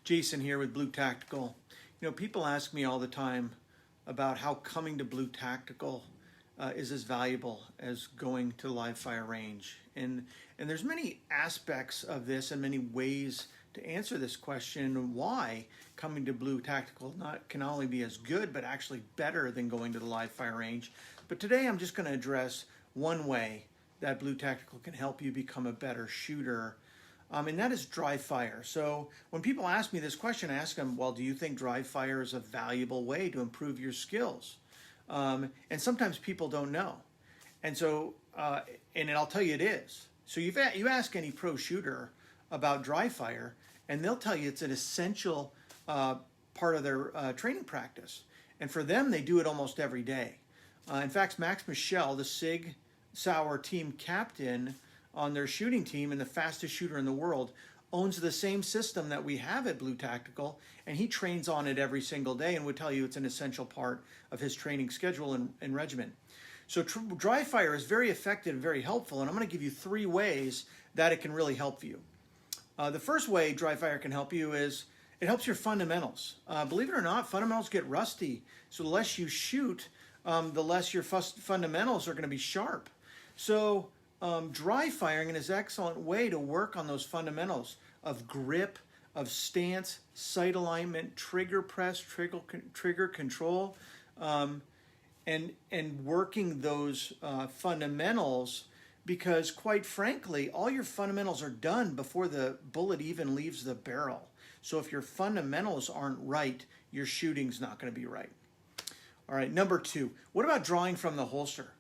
Jason here with Blue Tactical. You know, people ask me all the time about how coming to Blue Tactical is as valuable as going to live fire range. And there's many aspects of this and many ways to answer this question, why coming to Blue Tactical can not only be as good, but actually better than going to the live fire range. But today I'm just going to address one way that Blue Tactical can help you become a better shooter, and that is dry fire. So when people ask me this question, I ask them, well, do you think dry fire is a valuable way to improve your skills? And sometimes people don't know. And so, and I'll tell you it is. So you ask any pro shooter about dry fire, and they'll tell you it's an essential part of their training practice. And for them, they do it almost every day. In fact, Max Michel, the Sig Sauer team captain on their shooting team and the fastest shooter in the world, owns the same system that we have at Blue Tactical, and he trains on it every single day and would tell you it's an essential part of his training schedule and regimen. So dry fire is very effective and very helpful, and I'm going to give you 3 ways that it can really help you. The first way dry fire can help you is it helps your fundamentals. Believe it or not, fundamentals get rusty, so the less you shoot, the less your fundamentals are going to be sharp. So dry firing is an excellent way to work on those fundamentals of grip, of stance, sight alignment, trigger press, trigger control, and working those fundamentals, because quite frankly, all your fundamentals are done before the bullet even leaves the barrel. So if your fundamentals aren't right, your shooting's not going to be right. All right, number 2, what about drawing from the holster?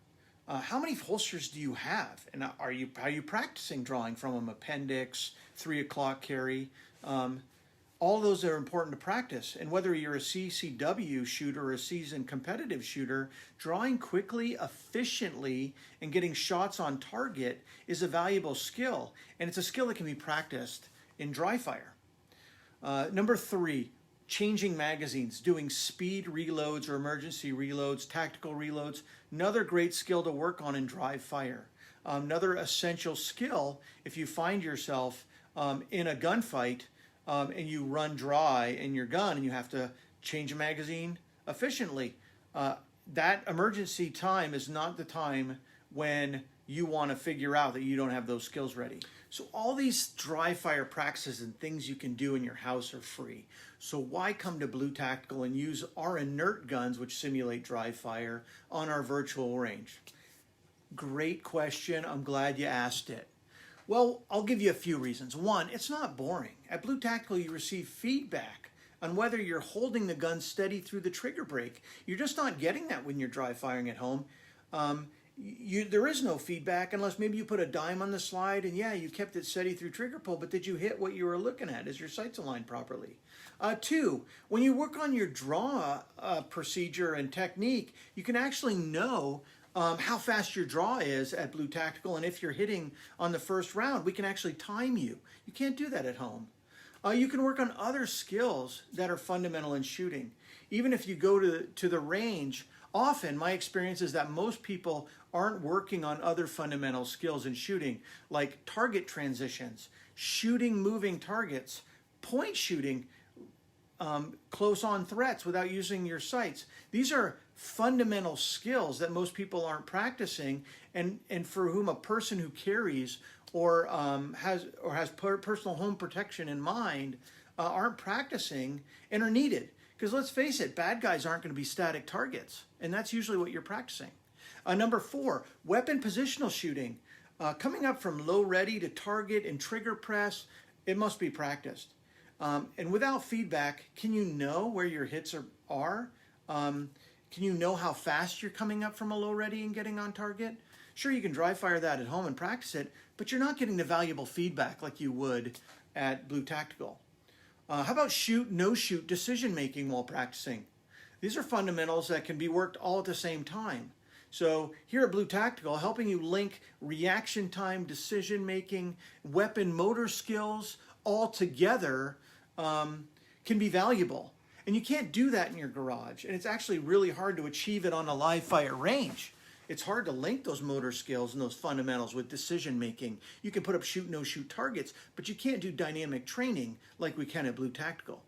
How many holsters do you have? And are you practicing drawing from them? Appendix, 3 o'clock carry. All those are important to practice. And whether you're a CCW shooter or a seasoned competitive shooter, drawing quickly, efficiently, and getting shots on target is a valuable skill. And it's a skill that can be practiced in dry fire. Number 3, changing magazines, doing speed reloads or emergency reloads, tactical reloads, another great skill to work on in dry fire. Another essential skill if you find yourself in a gunfight and you run dry in your gun and you have to change a magazine efficiently. That emergency time is not the time when you want to figure out that you don't have those skills ready. So all these dry fire practices and things you can do in your house are free. So why come to Blue Tactical and use our inert guns, which simulate dry fire, on our virtual range? Great question. I'm glad you asked it. Well, I'll give you a few reasons. 1, it's not boring. At Blue Tactical, you receive feedback on whether you're holding the gun steady through the trigger break. You're just not getting that when you're dry firing at home. There is no feedback unless maybe you put a dime on the slide and yeah, you kept it steady through trigger pull, but did you hit what you were looking at? Is your sights aligned properly? 2, when you work on your draw procedure and technique, you can actually know how fast your draw is at Blue Tactical, and if you're hitting on the first round, we can actually time you. You can't do that at home. You can work on other skills that are fundamental in shooting. Even if you go to the range, often my experience is that most people aren't working on other fundamental skills in shooting, like target transitions, shooting moving targets, point shooting, close on threats without using your sights. These are fundamental skills that most people aren't practicing, and for whom a person who carries or has personal home protection in mind aren't practicing and are needed. Because let's face it, bad guys aren't going to be static targets, and that's usually what you're practicing. Number 4, weapon positional shooting. Coming up from low ready to target and trigger press, it must be practiced. And without feedback, can you know where your hits are? Can you know how fast you're coming up from a low ready and getting on target? Sure, you can dry fire that at home and practice it, but you're not getting the valuable feedback like you would at Blue Tactical. How about shoot, no shoot decision making while practicing? These are fundamentals that can be worked all at the same time. So here at Blue Tactical, helping you link reaction time, decision making, weapon motor skills all together can be valuable. And you can't do that in your garage. And it's actually really hard to achieve it on a live fire range. it's hard to link those motor skills and those fundamentals with decision making. You can put up shoot, no shoot targets, but you can't do dynamic training like we can at Blue Tactical.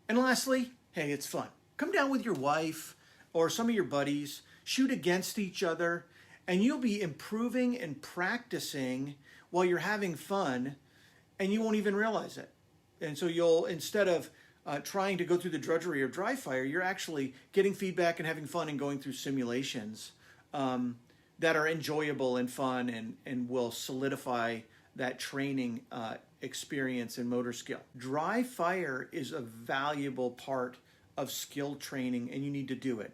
And lastly, hey, it's fun. Come down with your wife or some of your buddies, shoot against each other, and you'll be improving and practicing while you're having fun, and you won't even realize it. And so you'll, instead of trying to go through the drudgery of dry fire, you're actually getting feedback and having fun and going through simulations that are enjoyable and fun and will solidify that training experience and motor skill. Dry fire is a valuable part of skill training, and you need to do it.